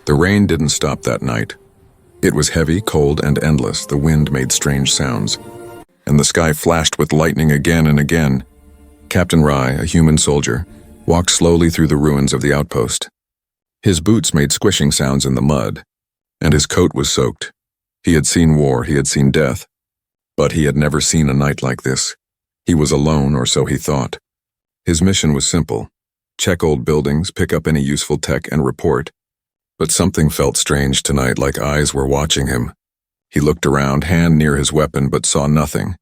The rain didn't stop that night. It was heavy, cold, and endless. The wind made strange sounds, and the sky flashed with lightning again and again. Captain Rye, a human soldier, walked slowly through the ruins of the outpost. His boots made squishing sounds in the mud, and his coat was soaked. He had seen war, he had seen death, but he had never seen a night like this. He was alone, or so he thought. His mission was simple: check old buildings, pick up any useful tech, and report. But something felt strange tonight, like eyes were watching him. He looked around, hand near his weapon, but saw nothing.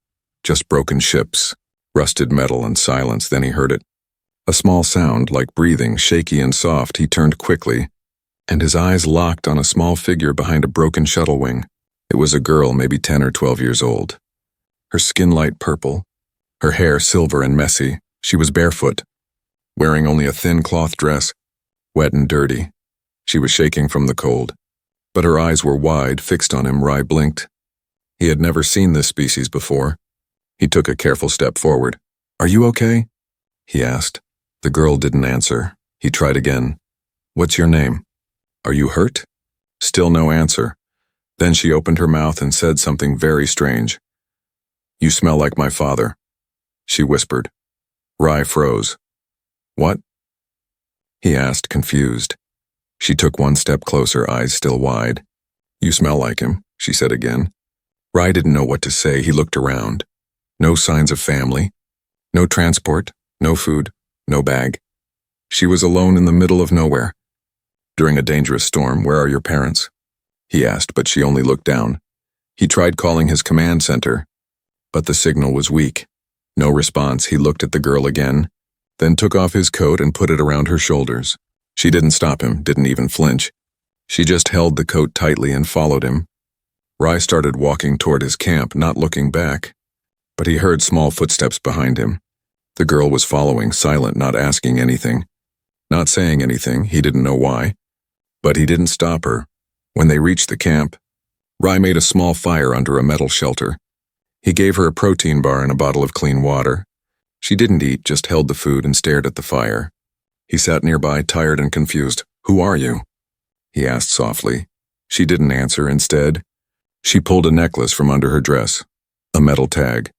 Just broken ships, rusted metal, and silence. Then he heard it. A small sound, like breathing, shaky and soft. He turned quickly, and his eyes locked on a small figure behind a broken shuttle wing. It was a girl, maybe 10 or 12 years old. Her skin light purple, her hair silver and messy. She was barefoot, wearing only a thin cloth dress, wet and dirty. She was shaking from the cold, but her eyes were wide, fixed on him. Rye blinked. He had never seen this species before. He took a careful step forward. "Are you okay?" he asked. The girl didn't answer. He tried again. "What's your name? Are you hurt?" Still no answer. Then she opened her mouth and said something very strange. "You smell like my father," she whispered. Rye froze. "What?" he asked, confused. She took one step closer, eyes still wide. "You smell like him," she said again. Rye didn't know what to say. He looked around. No signs of family. No transport. No food. No bag. She was alone in the middle of nowhere. During a dangerous storm. "Where are your parents?" he asked, but she only looked down. He tried calling his command center, but the signal was weak. No response. He looked at the girl again, then took off his coat and put it around her shoulders. She didn't stop him, didn't even flinch. She just held the coat tightly and followed him. Rye started walking toward his camp, not looking back, but he heard small footsteps behind him. The girl was following, silent, not asking anything, not saying anything. He didn't know why, but he didn't stop her. When they reached the camp, Rye made a small fire under a metal shelter. He gave her a protein bar and a bottle of clean water. She didn't eat, just held the food and stared at the fire. He sat nearby, tired and confused. "Who are you?" he asked softly. She didn't answer. Instead, she pulled a necklace from under her dress, a metal tag.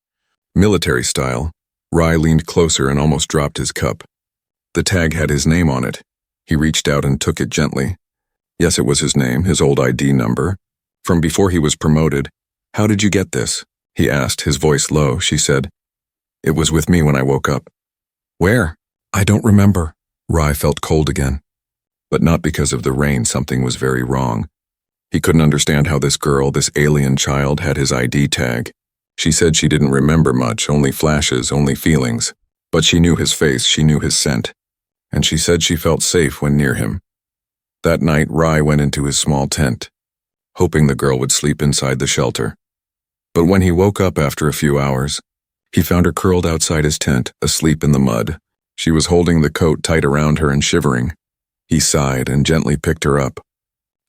Military style. Rye leaned closer and almost dropped his cup. The tag had his name on it. He reached out and took it gently. Yes, it was his name, his old ID number, from before he was promoted. "How did you get this?" he asked, his voice low. She said, "It was with me when I woke up." "Where?" "I don't remember." Rye felt cold again, but not because of the rain. Something was very wrong. He couldn't understand how this girl, this alien child, had his ID tag. She said she didn't remember much, only flashes, only feelings. But she knew his face, she knew his scent, and she said she felt safe when near him. That night, Rye went into his small tent, hoping the girl would sleep inside the shelter. But when he woke up after a few hours, he found her curled outside his tent, asleep in the mud. She was holding the coat tight around her and shivering. He sighed and gently picked her up,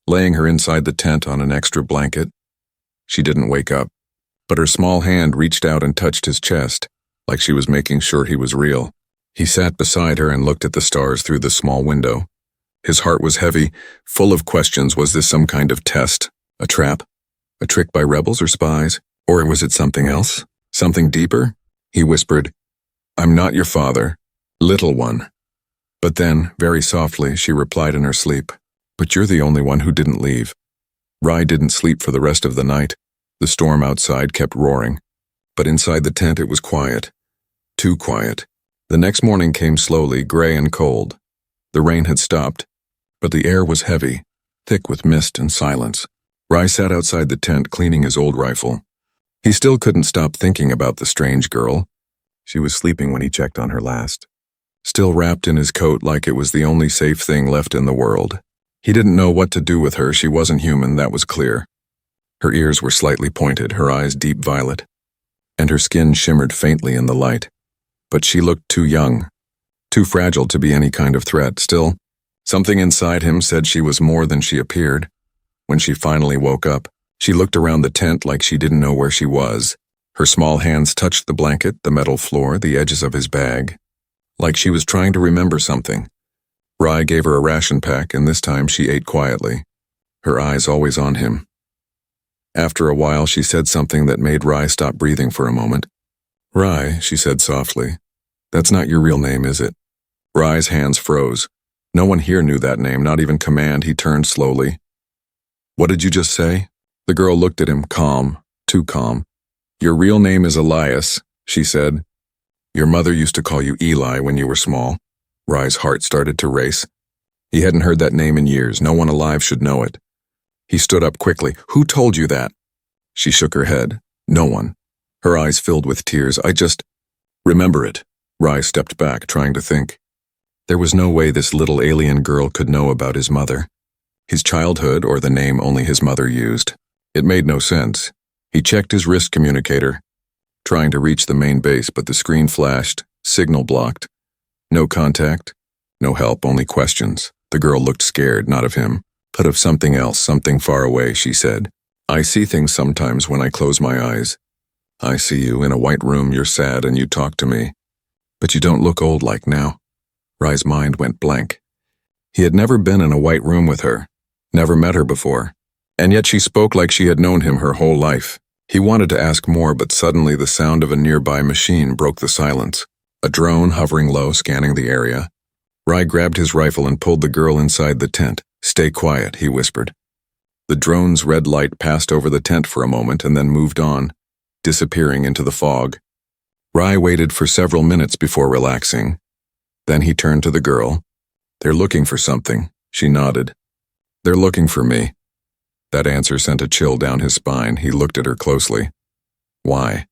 laying her inside the tent on an extra blanket. She didn't wake up, but her small hand reached out and touched his chest, like she was making sure he was real. He sat beside her and looked at the stars through the small window. His heart was heavy, full of questions. Was this some kind of test? A trap? A trick by rebels or spies? Or was it something else? Something deeper? He whispered, "I'm not your father, little one." But then, very softly, she replied in her sleep, "But you're the only one who didn't leave." Rye didn't sleep for the rest of the night. The storm outside kept roaring, but inside the tent it was quiet. Too quiet. The next morning came slowly, gray and cold. The rain had stopped, but the air was heavy, thick with mist and silence. Rye sat outside the tent, cleaning his old rifle. He still couldn't stop thinking about the strange girl. She was sleeping when he checked on her last, still wrapped in his coat like it was the only safe thing left in the world. He didn't know what to do with her. She wasn't human, that was clear. Her ears were slightly pointed, her eyes deep violet, and her skin shimmered faintly in the light. But she looked too young, too fragile to be any kind of threat. Still, something inside him said she was more than she appeared. When she finally woke up, she looked around the tent like she didn't know where she was. Her small hands touched the blanket, the metal floor, the edges of his bag, like she was trying to remember something. Rye gave her a ration pack, and this time she ate quietly, her eyes always on him. After a while, she said something that made Rye stop breathing for a moment. "Rye," she said softly, "that's not your real name, is it?" Rye's hands froze. No one here knew that name, not even Command. He turned slowly. "What did you just say?" The girl looked at him, calm, too calm. "Your real name is Elias," she said. "Your mother used to call you Eli when you were small." Rye's heart started to race. He hadn't heard that name in years. No one alive should know it. He stood up quickly. "Who told you that?" She shook her head. "No one." Her eyes filled with tears. "I just remember it." Rye stepped back, trying to think. There was no way this little alien girl could know about his mother. His childhood, or the name only his mother used. It made no sense. He checked his wrist communicator, trying to reach the main base, but the screen flashed, signal blocked. No contact, no help, only questions. The girl looked scared, not of him, but of something else, something far away, she said. "I see things sometimes when I close my eyes. I see you in a white room, you're sad and you talk to me. But you don't look old like now." Rye's mind went blank. He had never been in a white room with her, never met her before, and yet she spoke like she had known him her whole life. He wanted to ask more, but suddenly the sound of a nearby machine broke the silence. A drone hovering low, scanning the area. Rye grabbed his rifle and pulled the girl inside the tent. "Stay quiet," he whispered. The drone's red light passed over the tent for a moment and then moved on, disappearing into the fog. Rye waited for several minutes before relaxing. Then he turned to the girl. "They're looking for something," she nodded. "They're looking for me." That answer sent a chill down his spine. He looked at her closely. "Why?"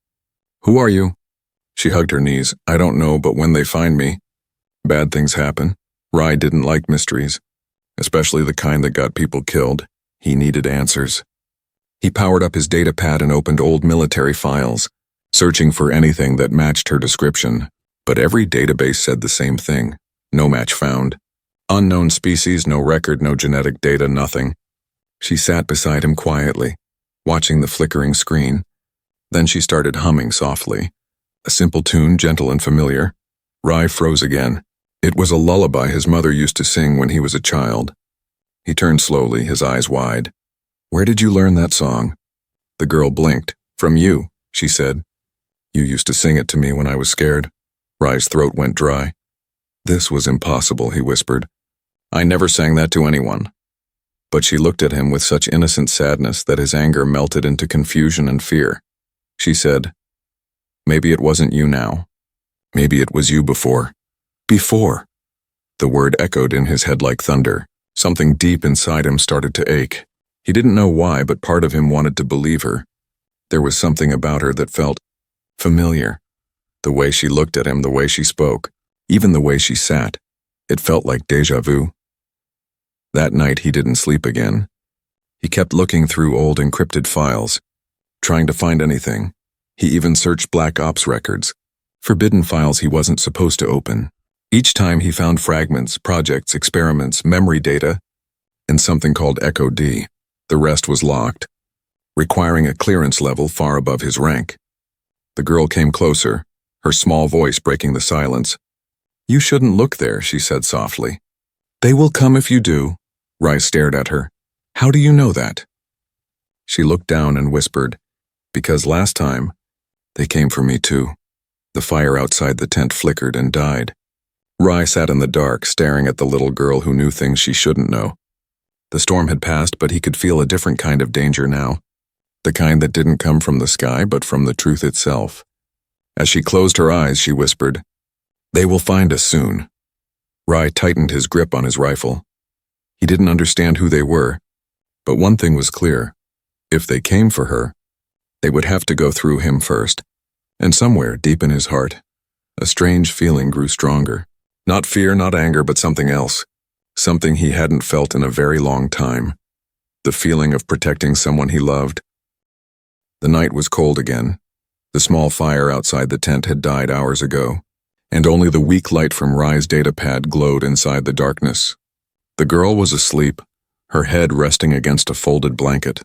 "Who are you?" She hugged her knees. "I don't know, but when they find me, bad things happen." Rye didn't like mysteries, especially the kind that got people killed. He needed answers. He powered up his data pad and opened old military files, searching for anything that matched her description. But every database said the same thing. No match found. Unknown species, no record, no genetic data, nothing. She sat beside him quietly, watching the flickering screen. Then she started humming softly. A simple tune, gentle and familiar. Rye froze again. It was a lullaby his mother used to sing when he was a child. He turned slowly, his eyes wide. "Where did you learn that song?" The girl blinked. "From you," she said. "You used to sing it to me when I was scared." Rye's throat went dry. "This was impossible," he whispered. "I never sang that to anyone." But she looked at him with such innocent sadness that his anger melted into confusion and fear. She said, "Maybe it wasn't you now. Maybe it was you before." "Before." The word echoed in his head like thunder. Something deep inside him started to ache. He didn't know why, but part of him wanted to believe her. There was something about her that felt familiar. The way she looked at him, the way she spoke, even the way she sat. It felt like déjà vu. That night he didn't sleep again. He kept looking through old encrypted files, trying to find anything. He even searched Black Ops records, forbidden files he wasn't supposed to open. Each time he found fragments, projects, experiments, memory data, and something called Echo D. The rest was locked, requiring a clearance level far above his rank. The girl came closer, her small voice breaking the silence. "You shouldn't look there," she said softly. "They will come if you do." Rye stared at her. "How do you know that?" She looked down and whispered, "Because last time, they came for me too." The fire outside the tent flickered and died. Rye sat in the dark, staring at the little girl who knew things she shouldn't know. The storm had passed, but he could feel a different kind of danger now. The kind that didn't come from the sky, but from the truth itself. As she closed her eyes, she whispered, "They will find us soon." Rye tightened his grip on his rifle. He didn't understand who they were, but one thing was clear. If they came for her, they would have to go through him first. And somewhere, deep in his heart, a strange feeling grew stronger. Not fear, not anger, but something else. Something he hadn't felt in a very long time. The feeling of protecting someone he loved. The night was cold again. The small fire outside the tent had died hours ago, and only the weak light from Rye's datapad glowed inside the darkness. The girl was asleep, her head resting against a folded blanket.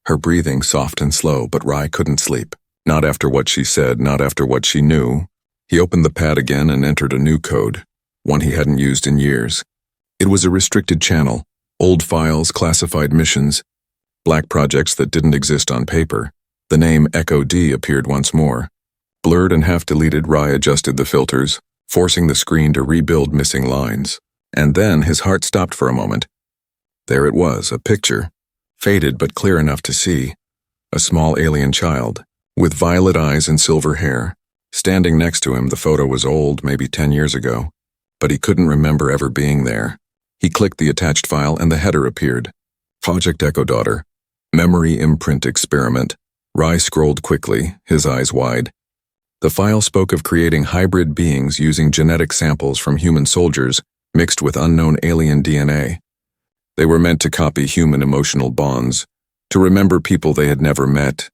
Her breathing soft and slow, but Rye couldn't sleep. Not after what she said, not after what she knew. He opened the pad again and entered a new code, one he hadn't used in years. It was a restricted channel, old files, classified missions, black projects that didn't exist on paper. The name Echo D appeared once more. Blurred and half-deleted, Rye adjusted the filters, forcing the screen to rebuild missing lines. And then his heart stopped for a moment. There it was, a picture, faded but clear enough to see. A small alien child, with violet eyes and silver hair. Standing next to him, the photo was old, maybe 10 years ago, but he couldn't remember ever being there. He clicked the attached file and the header appeared. Project Echo Daughter. Memory Imprint Experiment. Rye scrolled quickly, his eyes wide. The file spoke of creating hybrid beings using genetic samples from human soldiers mixed with unknown alien DNA. They were meant to copy human emotional bonds, to remember people they had never met.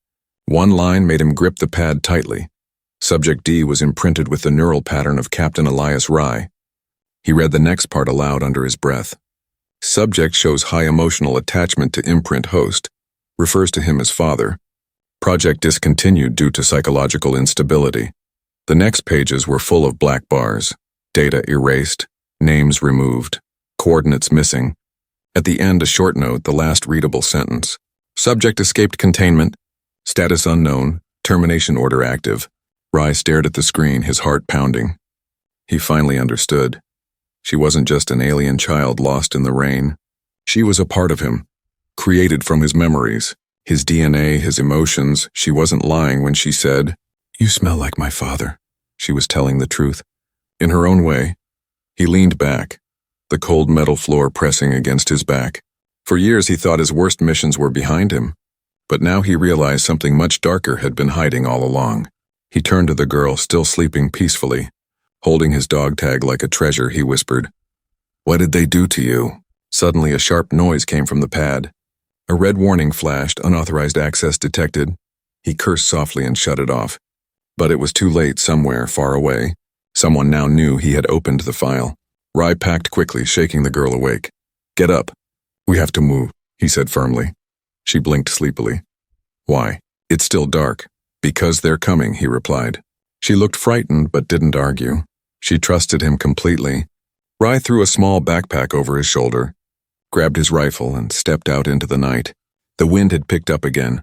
One line made him grip the pad tightly. Subject D was imprinted with the neural pattern of Captain Elias Rye. He read the next part aloud under his breath. Subject shows high emotional attachment to imprint host, refers to him as father. Project discontinued due to psychological instability. The next pages were full of black bars, data erased, names removed, coordinates missing. At the end, a short note, the last readable sentence. Subject escaped containment, status unknown, termination order active. Rye stared at the screen, his heart pounding. He finally understood. She wasn't just an alien child lost in the rain. She was a part of him, created from his memories, his DNA, his emotions. She wasn't lying when she said, "You smell like my father." She was telling the truth. In her own way. He leaned back, the cold metal floor pressing against his back. For years he thought his worst missions were behind him, but now he realized something much darker had been hiding all along. He turned to the girl, still sleeping peacefully. Holding his dog tag like a treasure, he whispered, "What did they do to you?" Suddenly a sharp noise came from the pad. A red warning flashed, unauthorized access detected. He cursed softly and shut it off. But it was too late. Somewhere, far away, someone now knew he had opened the file. Rye packed quickly, shaking the girl awake. "Get up. We have to move," he said firmly. She blinked sleepily. "Why?" "It's still dark." "Because they're coming," he replied. She looked frightened but didn't argue. She trusted him completely. Rye threw a small backpack over his shoulder, grabbed his rifle, and stepped out into the night. The wind had picked up again,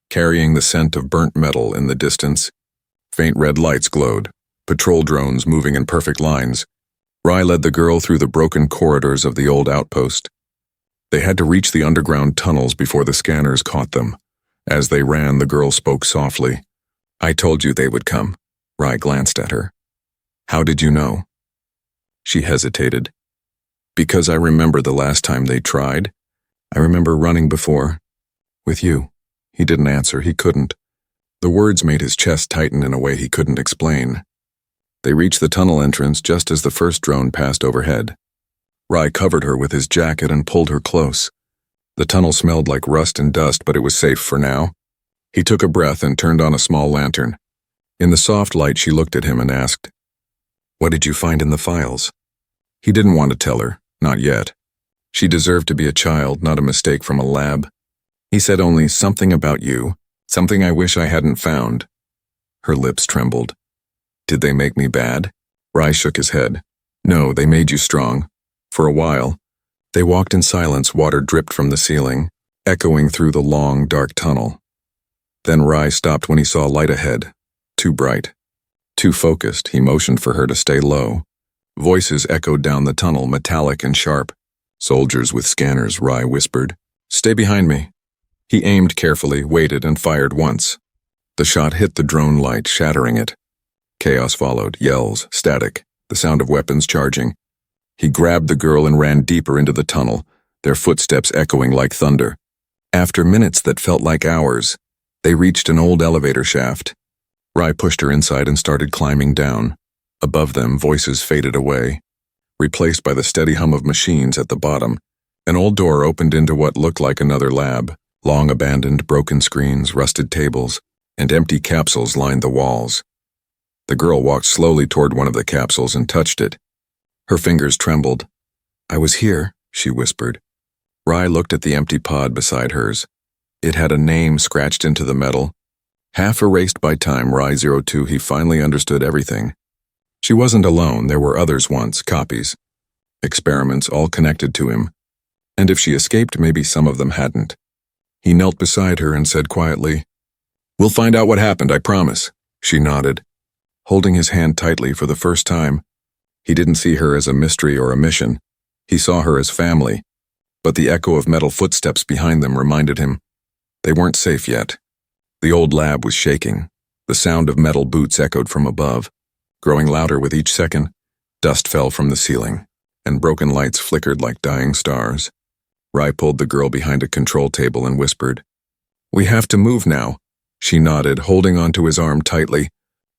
carrying the scent of burnt metal in the distance. Faint red lights glowed, patrol drones moving in perfect lines. Rye led the girl through the broken corridors of the old outpost. They had to reach the underground tunnels before the scanners caught them. As they ran, the girl spoke softly. "I told you they would come." Rye glanced at her. "How did you know?" She hesitated. "Because I remember the last time they tried. I remember running before. With you." He didn't answer. He couldn't. The words made his chest tighten in a way he couldn't explain. They reached the tunnel entrance just as the first drone passed overhead. Rye covered her with his jacket and pulled her close. The tunnel smelled like rust and dust, but it was safe for now. He took a breath and turned on a small lantern. In the soft light, she looked at him and asked, "What did you find in the files?" He didn't want to tell her, not yet. She deserved to be a child, not a mistake from a lab. He said only, "Something about you, something I wish I hadn't found." Her lips trembled. "Did they make me bad?" Rye shook his head. "No, they made you strong. For a while." They walked in silence. Water dripped from the ceiling, echoing through the long, dark tunnel. Then Rye stopped when he saw light ahead. Too bright. Too focused. He motioned for her to stay low. Voices echoed down the tunnel, metallic and sharp. "Soldiers with scanners," Rye whispered. "Stay behind me." He aimed carefully, waited, and fired once. The shot hit the drone light, shattering it. Chaos followed, yells, static, the sound of weapons charging. He grabbed the girl and ran deeper into the tunnel, their footsteps echoing like thunder. After minutes that felt like hours, they reached an old elevator shaft. Rye pushed her inside and started climbing down. Above them, voices faded away, replaced by the steady hum of machines at the bottom. An old door opened into what looked like another lab. Long abandoned, broken screens, rusted tables, and empty capsules lined the walls. The girl walked slowly toward one of the capsules and touched it. Her fingers trembled. "I was here," she whispered. Rye looked at the empty pod beside hers. It had a name scratched into the metal. Half erased by time, Rye-02, he finally understood everything. She wasn't alone. There were others once, copies. experiments all connected to him. And if she escaped, maybe some of them hadn't. He knelt beside her and said quietly, "We'll find out what happened, I promise." She nodded, holding his hand tightly for the first time. He didn't see her as a mystery or a mission. He saw her as family. But the echo of metal footsteps behind them reminded him they weren't safe yet. The old lab was shaking. The sound of metal boots echoed from above. Growing louder with each second, dust fell from the ceiling, and broken lights flickered like dying stars. Rai pulled the girl behind a control table and whispered, "We have to move now." She nodded, holding onto his arm tightly.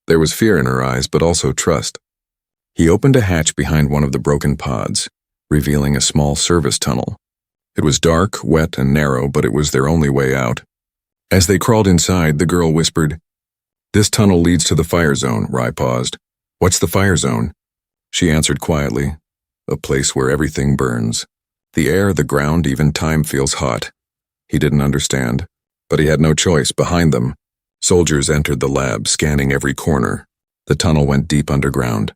There was fear in her eyes, but also trust. He opened a hatch behind one of the broken pods, revealing a small service tunnel. It was dark, wet, and narrow, but it was their only way out. As they crawled inside, the girl whispered, "This tunnel leads to the fire zone." Rai paused. "What's the fire zone?" She answered quietly, "A place where everything burns. The air, the ground, even time feels hot." He didn't understand, but he had no choice. Behind them, soldiers entered the lab, scanning every corner. The tunnel went deep underground,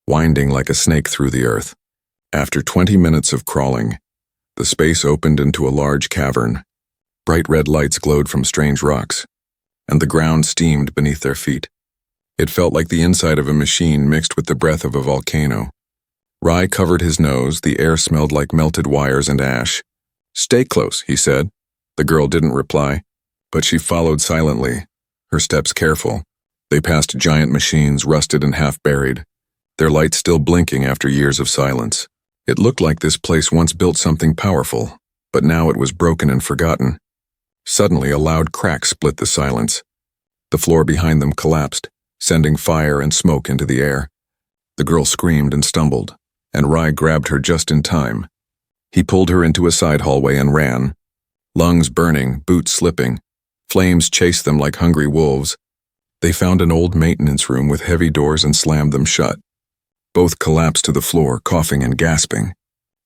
winding like a snake through the earth. After 20 minutes of crawling, the space opened into a large cavern. Bright red lights glowed from strange rocks, and the ground steamed beneath their feet. It felt like the inside of a machine mixed with the breath of a volcano. Rai covered his nose. The air smelled like melted wires and ash. "Stay close," he said. The girl didn't reply, but she followed silently, her steps careful. They passed giant machines, rusted and half-buried, their lights still blinking after years of silence. It looked like this place once built something powerful, but now it was broken and forgotten. Suddenly, a loud crack split the silence. The floor behind them collapsed, sending fire and smoke into the air. The girl screamed and stumbled, and Rai grabbed her just in time. He pulled her into a side hallway and ran, lungs burning, boots slipping. Flames chased them like hungry wolves. They found an old maintenance room with heavy doors and slammed them shut. Both collapsed to the floor, coughing and gasping.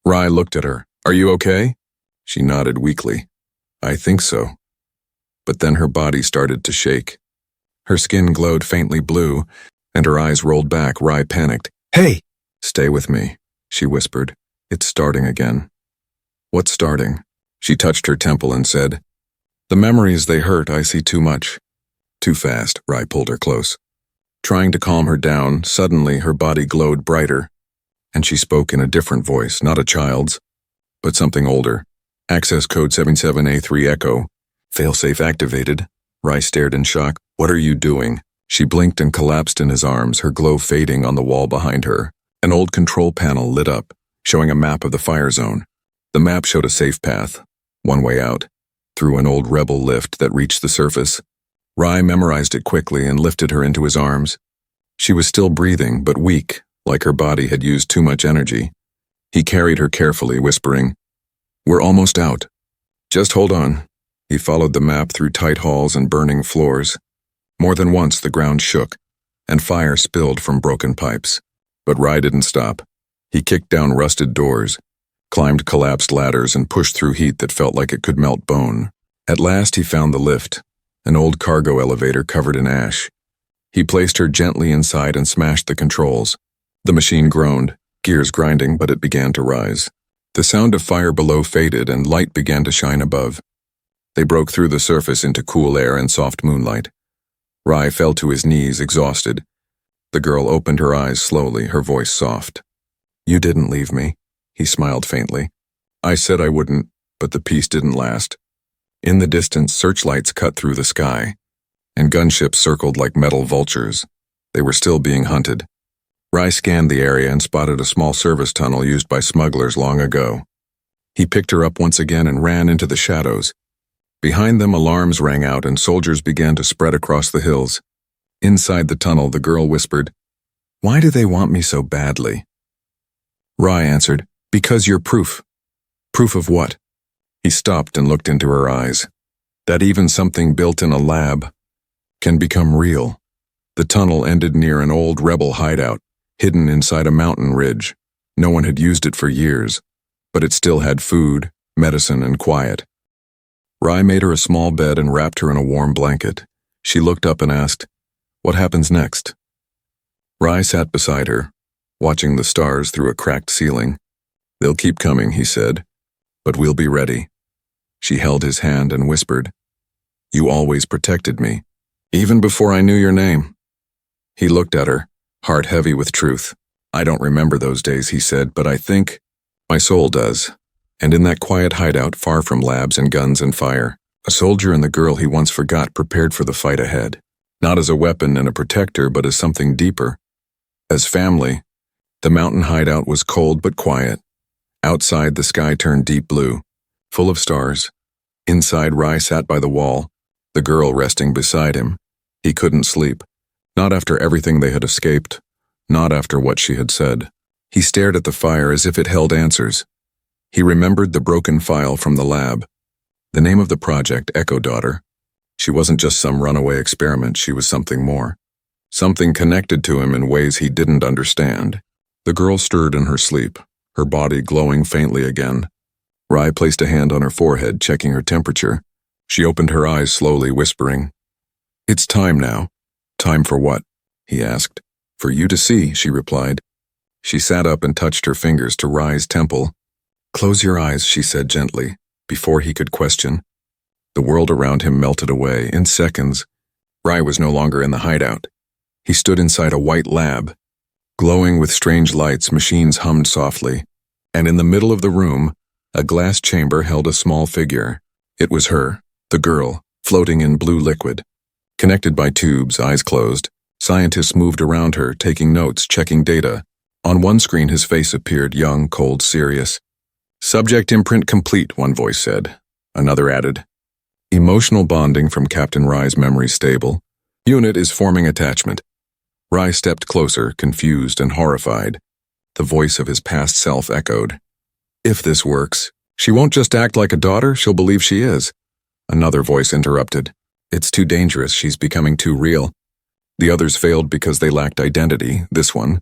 Rai looked at her. "Are you okay?" She nodded weakly. "I think so." But then her body started to shake. Her skin glowed faintly blue, and her eyes rolled back. Rai panicked. "Hey!" "Stay with me," she whispered. "It's starting again." "What's starting?" She touched her temple and said, "The memories, they hurt. I see too much." "Too fast." Rai pulled her close. Trying to calm her down, suddenly her body glowed brighter, and she spoke in a different voice, not a child's, but something older. "Access code 77A3 Echo. Failsafe activated." Rai stared in shock. "What are you doing?" She blinked and collapsed in his arms, her glow fading on the wall behind her. An old control panel lit up, showing a map of the fire zone. The map showed a safe path, one way out, through an old rebel lift that reached the surface. Rai memorized it quickly and lifted her into his arms. She was still breathing, but weak, like her body had used too much energy. He carried her carefully, whispering, "We're almost out. Just hold on." He followed the map through tight halls and burning floors. More than once the ground shook, and fire spilled from broken pipes. But Rai didn't stop. He kicked down rusted doors, climbed collapsed ladders, and pushed through heat that felt like it could melt bone. At last he found the lift, an old cargo elevator covered in ash. He placed her gently inside and smashed the controls. The machine groaned, gears grinding, but it began to rise. The sound of fire below faded and light began to shine above. They broke through the surface into cool air and soft moonlight. Rai fell to his knees, exhausted. The girl opened her eyes slowly, her voice soft. "You didn't leave me," he smiled faintly. "I said I wouldn't, but the peace didn't last." In the distance, searchlights cut through the sky, and gunships circled like metal vultures. They were still being hunted. Rai scanned the area and spotted a small service tunnel used by smugglers long ago. He picked her up once again and ran into the shadows. Behind them, alarms rang out and soldiers began to spread across the hills. Inside the tunnel, the girl whispered, "Why do they want me so badly?" Rai answered, "Because you're proof." "Proof of what?" He stopped and looked into her eyes. That even something built in a lab can become real. The tunnel ended near an old rebel hideout, hidden inside a mountain ridge. No one had used it for years, but it still had food, medicine, and quiet. Rai made her a small bed and wrapped her in a warm blanket. She looked up and asked, "What happens next?" Rai sat beside her, watching the stars through a cracked ceiling. They'll keep coming, he said, but we'll be ready. She held his hand and whispered, You always protected me, even before I knew your name. He looked at her, heart heavy with truth. I don't remember those days, he said, but I think my soul does. And in that quiet hideout far from labs and guns and fire, a soldier and the girl he once forgot prepared for the fight ahead, not as a weapon and a protector, but as something deeper. As family. The mountain hideout was cold but quiet. Outside, the sky turned deep blue, full of stars. Inside, Rye sat by the wall, the girl resting beside him. He couldn't sleep, not after everything they had escaped, not after what she had said. He stared at the fire as if it held answers. He remembered the broken file from the lab. The name of the project, Echo Daughter. She wasn't just some runaway experiment, she was something more. Something connected to him in ways he didn't understand. The girl stirred in her sleep, her body glowing faintly again. Rye placed a hand on her forehead, checking her temperature. She opened her eyes slowly, whispering, It's time now. Time for what? He asked. For you to see, she replied. She sat up and touched her fingers to Rye's temple. Close your eyes, she said gently, before he could question. The world around him melted away in seconds. Rye was no longer in the hideout. He stood inside a white lab. Glowing with strange lights, machines hummed softly, and in the middle of the room, a glass chamber held a small figure. It was her, the girl, floating in blue liquid. Connected by tubes, eyes closed, scientists moved around her, taking notes, checking data. On one screen his face appeared, young, cold, serious. Subject imprint complete, one voice said. Another added, Emotional bonding from Captain Rye's memory stable. Unit is forming attachment. Rye stepped closer, confused and horrified. The voice of his past self echoed. If this works, she won't just act like a daughter, she'll believe she is. Another voice interrupted. It's too dangerous, she's becoming too real. The others failed because they lacked identity. This one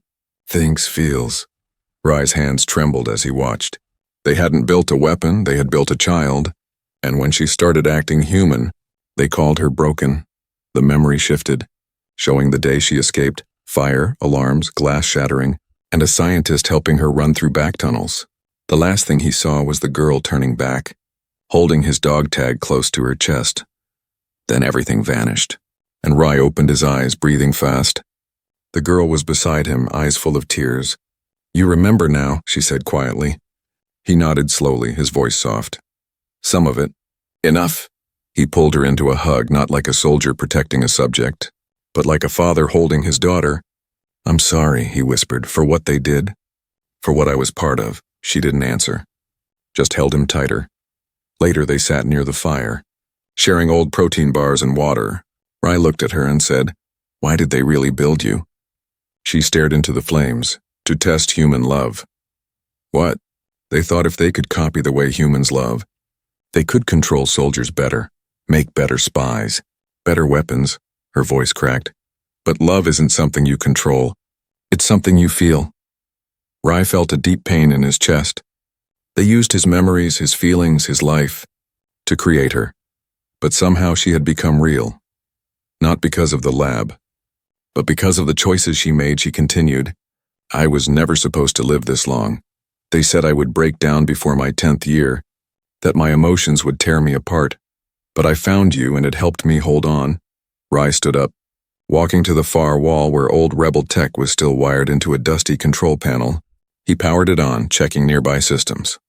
thinks, feels. Rye's hands trembled as he watched. They hadn't built a weapon, they had built a child. And when she started acting human, they called her broken. The memory shifted, showing the day she escaped, fire, alarms, glass shattering, and a scientist helping her run through back tunnels. The last thing he saw was the girl turning back, holding his dog tag close to her chest. Then everything vanished, and Rye opened his eyes, breathing fast. The girl was beside him, eyes full of tears. You remember now, she said quietly. He nodded slowly, his voice soft. Some of it. Enough. He pulled her into a hug, not like a soldier protecting a subject, but like a father holding his daughter. I'm sorry, he whispered, for what they did. For what I was part of. She didn't answer. Just held him tighter. Later they sat near the fire, sharing old protein bars and water. Rye looked at her and said, Why did they really build you? She stared into the flames, to test human love. What? They thought if they could copy the way humans love, they could control soldiers better, make better spies, better weapons, her voice cracked. But love isn't something you control. It's something you feel. Rye felt a deep pain in his chest. They used his memories, his feelings, his life, to create her. But somehow she had become real. Not because of the lab, but because of the choices she made, she continued. I was never supposed to live this long. They said I would break down before my 10th year, that my emotions would tear me apart. But I found you and it helped me hold on. Rye stood up, walking to the far wall where old rebel tech was still wired into a dusty control panel. He powered it on, checking nearby systems.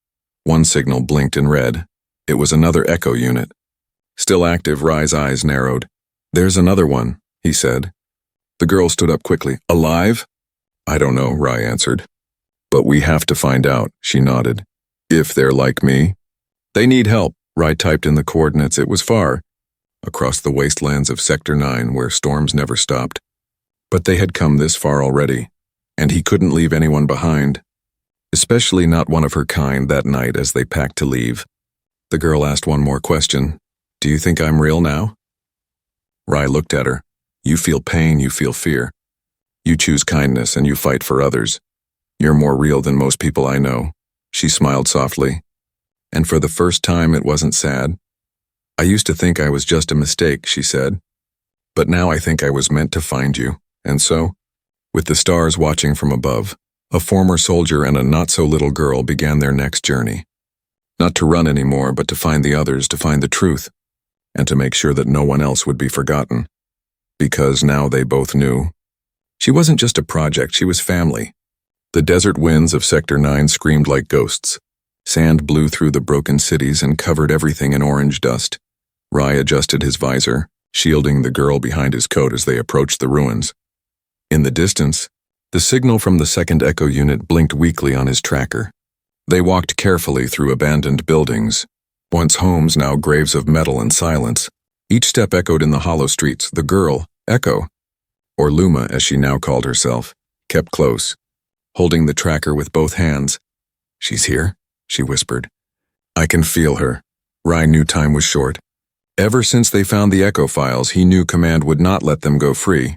One signal blinked in red. It was another Echo unit. Still active, Rye's eyes narrowed. There's another one, he said. The girl stood up quickly. Alive? I don't know, Rye answered. But we have to find out, she nodded. If they're like me. They need help, Rye typed in the coordinates. It was far, across the wastelands of Sector 9 where storms never stopped. But they had come this far already, and he couldn't leave anyone behind. Especially not one of her kind that night as they packed to leave. The girl asked one more question. Do you think I'm real now? Rye looked at her. You feel pain, you feel fear. You choose kindness and you fight for others. You're more real than most people I know. She smiled softly. And for the first time it wasn't sad. I used to think I was just a mistake, she said. But now I think I was meant to find you. And so, with the stars watching from above, A former soldier and a not-so-little girl began their next journey. Not to run anymore, but to find the others, to find the truth, and to make sure that no one else would be forgotten. Because now they both knew. She wasn't just a project, she was family. The desert winds of Sector 9 screamed like ghosts. Sand blew through the broken cities and covered everything in orange dust. Rai adjusted his visor, shielding the girl behind his coat as they approached the ruins. In the distance, the signal from the second echo unit blinked weakly on his tracker. They walked carefully through abandoned buildings, once homes, now graves of metal and silence. Each step echoed in the hollow streets. The girl, Echo, or Luma as she now called herself, kept close, holding the tracker with both hands. "She's here," she whispered. "I can feel her." Rai knew time was short. Ever since they found the Echo files, he knew Command would not let them go free.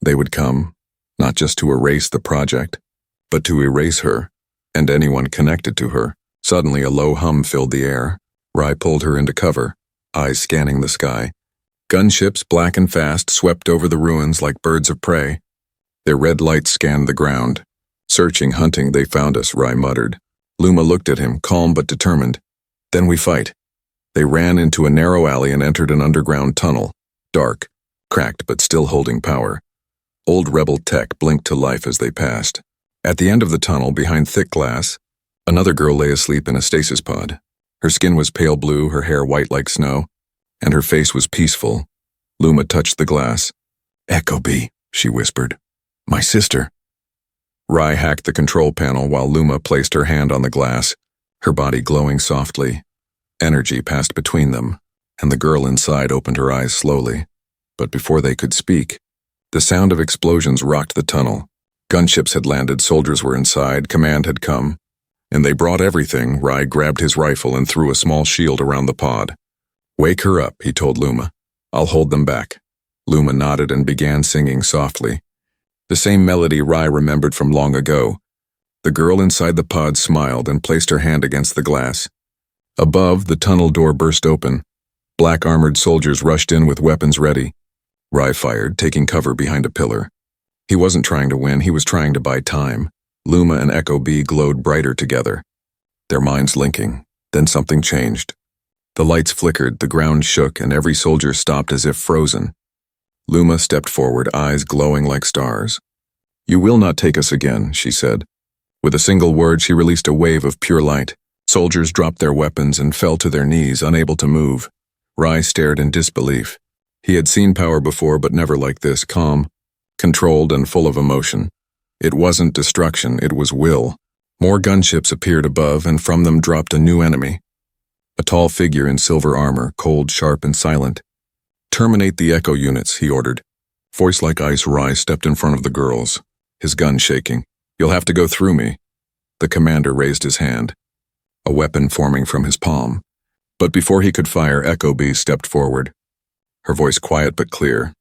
They would come, not just to erase the project, but to erase her, and anyone connected to her. Suddenly a low hum filled the air. Rai pulled her into cover, eyes scanning the sky. Gunships, black and fast, swept over the ruins like birds of prey. Their red lights scanned the ground. "Searching, hunting, they found us," Rai muttered. Luma looked at him, calm but determined. "Then we fight." They ran into a narrow alley and entered an underground tunnel, dark, cracked but still holding power. Old rebel tech blinked to life as they passed. At the end of the tunnel, behind thick glass, another girl lay asleep in a stasis pod. Her skin was pale blue, her hair white like snow, and her face was peaceful. Luma touched the glass. "Echo B," she whispered. "My sister." Rai hacked the control panel while Luma placed her hand on the glass, her body glowing softly. Energy passed between them, and the girl inside opened her eyes slowly. But before they could speak, the sound of explosions rocked the tunnel. Gunships had landed, soldiers were inside, Command had come. And they brought everything. Rai grabbed his rifle and threw a small shield around the pod. "Wake her up," he told Luma. "I'll hold them back." Luma nodded and began singing softly. The same melody Rai remembered from long ago. The girl inside the pod smiled and placed her hand against the glass. Above, the tunnel door burst open. Black armored soldiers rushed in with weapons ready. Rai fired, taking cover behind a pillar. He wasn't trying to win, he was trying to buy time. Luma and Echo B glowed brighter together, their minds linking. Then something changed. The lights flickered, the ground shook, and every soldier stopped as if frozen. Luma stepped forward, eyes glowing like stars. "You will not take us again," she said. With a single word, she released a wave of pure light. Soldiers dropped their weapons and fell to their knees, unable to move. Rai stared in disbelief. He had seen power before, but never like this, calm, controlled, and full of emotion. It wasn't destruction, it was will. More gunships appeared above, and from them dropped a new enemy. A tall figure in silver armor, cold, sharp, and silent. "Terminate the Echo units," he ordered. Voice like ice, Rai stepped in front of the girls, his gun shaking. "You'll have to go through me." The commander raised his hand, a weapon forming from his palm. But before he could fire, Echo B stepped forward. Her voice quiet but clear.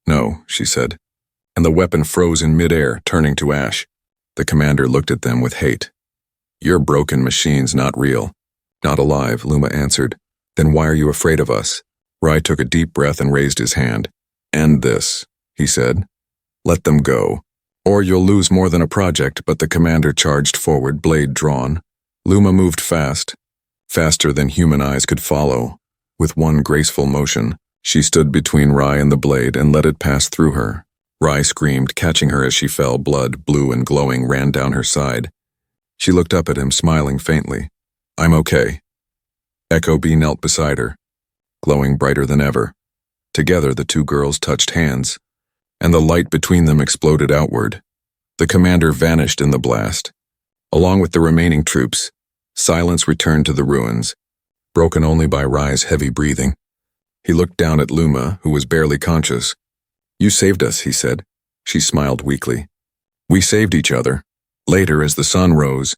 "No," she said, and the weapon froze in midair, turning to ash. The commander looked at them with hate. "You're broken machines, not real." "Not alive," Luma answered. "Then why are you afraid of us?" Rai took a deep breath and raised his hand. "End this," he said. "Let them go, or you'll lose more than a project." But the commander charged forward, blade drawn. Luma moved fast, faster than human eyes could follow. With one graceful motion, she stood between Rai and the blade and let it pass through her. Rai screamed, catching her as she fell. Blood, blue and glowing, ran down her side. She looked up at him, smiling faintly. "I'm okay." Echo B knelt beside her, glowing brighter than ever. Together, the two girls touched hands, and the light between them exploded outward. The commander vanished in the blast. Along with the remaining troops, silence returned to the ruins, broken only by Rai's heavy breathing. He looked down at Luma, who was barely conscious. "You saved us," he said. She smiled weakly. "We saved each other." Later, as the sun rose,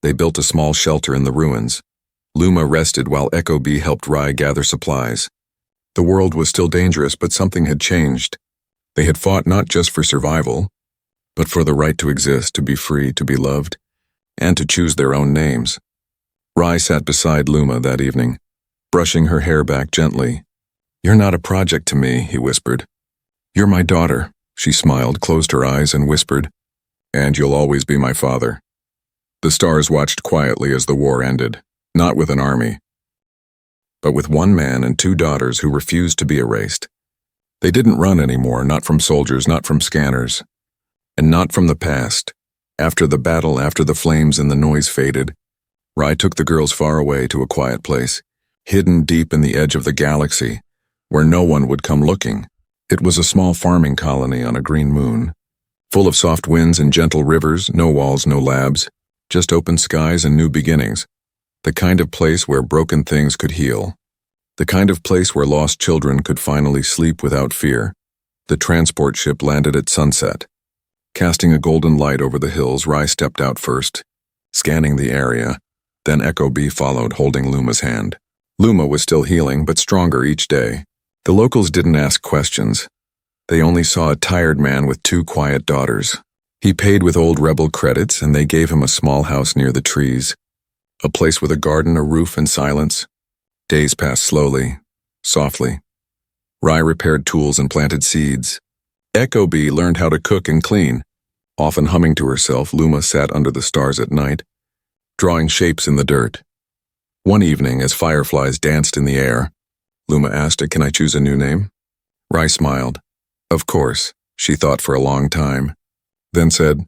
they built a small shelter in the ruins. Luma rested while Echo B helped Rai gather supplies. The world was still dangerous, but something had changed. They had fought not just for survival, but for the right to exist, to be free, to be loved, and to choose their own names. Rai sat beside Luma that evening, brushing her hair back gently. "You're not a project to me," he whispered. "You're my daughter." She smiled, closed her eyes, and whispered, And you'll always be my father. The stars watched quietly as the war ended, not with an army, but with one man and two daughters who refused to be erased. They didn't run anymore, not from soldiers, not from scanners, and not from the past. After the battle, after the flames and the noise faded, Rai took the girls far away to a quiet place, hidden deep in the edge of the galaxy, where no one would come looking. It was a small farming colony on a green moon, full of soft winds and gentle rivers, no walls, no labs, just open skies and new beginnings. The kind of place where broken things could heal. The kind of place where lost children could finally sleep without fear. The transport ship landed at sunset. Casting a golden light over the hills, Rai stepped out first, scanning the area. Then Echo Bee followed, holding Luma's hand. Luma was still healing, but stronger each day. The locals didn't ask questions. They only saw a tired man with two quiet daughters. He paid with old rebel credits, and they gave him a small house near the trees. A place with a garden, a roof, and silence. Days passed slowly, softly. Rai repaired tools and planted seeds. Echo Bee learned how to cook and clean. Often humming to herself, Luma sat under the stars at night, drawing shapes in the dirt. One evening, as fireflies danced in the air, Luma asked, "Can I choose a new name?" Rai smiled. Of course, she thought for a long time, then said,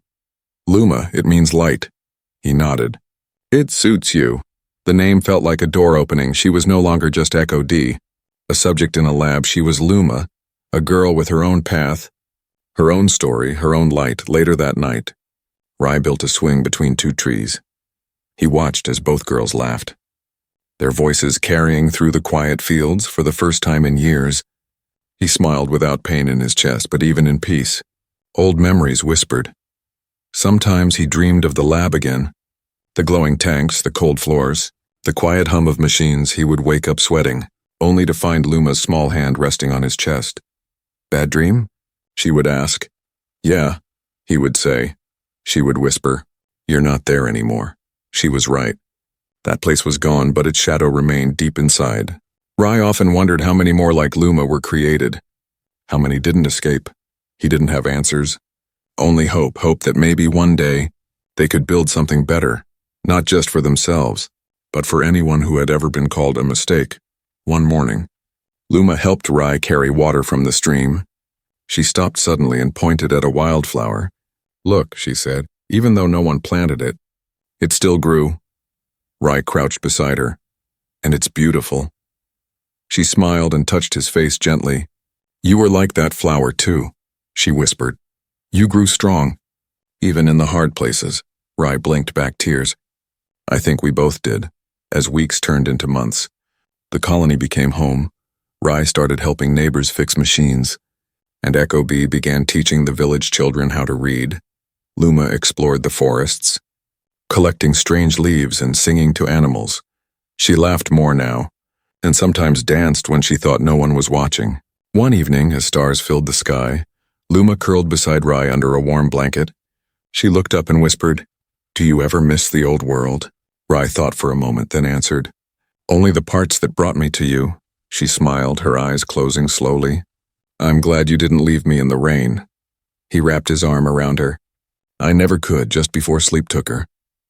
"Luma, it means light." He nodded. "It suits you." The name felt like a door opening. She was no longer just Echo D, a subject in a lab. She was Luma, a girl with her own path, her own story, her own light. Later that night, Rai built a swing between two trees. He watched as both girls laughed, their voices carrying through the quiet fields for the first time in years. He smiled without pain in his chest, but even in peace. Old memories whispered. Sometimes he dreamed of the lab again. The glowing tanks, the cold floors, the quiet hum of machines. He would wake up sweating, only to find Luma's small hand resting on his chest. "Bad dream?" she would ask. "Yeah," he would say. She would whisper, "You're not there anymore." She was right. That place was gone, but its shadow remained deep inside. Rai often wondered how many more like Luma were created. How many didn't escape? He didn't have answers. Only hope that maybe one day they could build something better, not just for themselves, but for anyone who had ever been called a mistake. One morning, Luma helped Rai carry water from the stream. She stopped suddenly and pointed at a wildflower. "Look," she said, "even though no one planted it, it still grew." Rai crouched beside her. "And it's beautiful." She smiled and touched his face gently. "You were like that flower too," she whispered. "You grew strong, even in the hard places." Rai blinked back tears. "I think we both did." As weeks turned into months, the colony became home. Rai started helping neighbors fix machines, and Echo Bee began teaching the village children how to read. Luma explored the forests, collecting strange leaves and singing to animals. She laughed more now, and sometimes danced when she thought no one was watching. One evening, as stars filled the sky, Luma curled beside Rai under a warm blanket. She looked up and whispered, "Do you ever miss the old world?" Rai thought for a moment, then answered, "Only the parts that brought me to you." She smiled, her eyes closing slowly. "I'm glad you didn't leave me in the rain." He wrapped his arm around her. "I never could, just before sleep took her."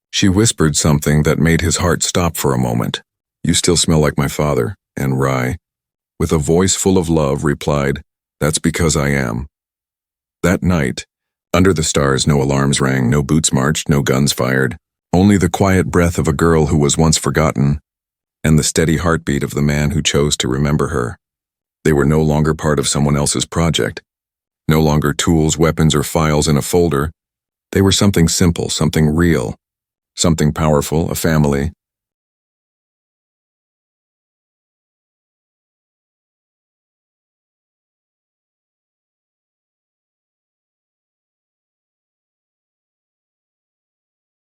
She whispered something that made his heart stop for a moment. "You still smell like my father." And Rai, with a voice full of love, replied, "That's because I am." That night, under the stars, no alarms rang, no boots marched, no guns fired. Only the quiet breath of a girl who was once forgotten, and the steady heartbeat of the man who chose to remember her. They were no longer part of someone else's project. No longer tools, weapons, or files in a folder. They were something simple, something real, something powerful, a family,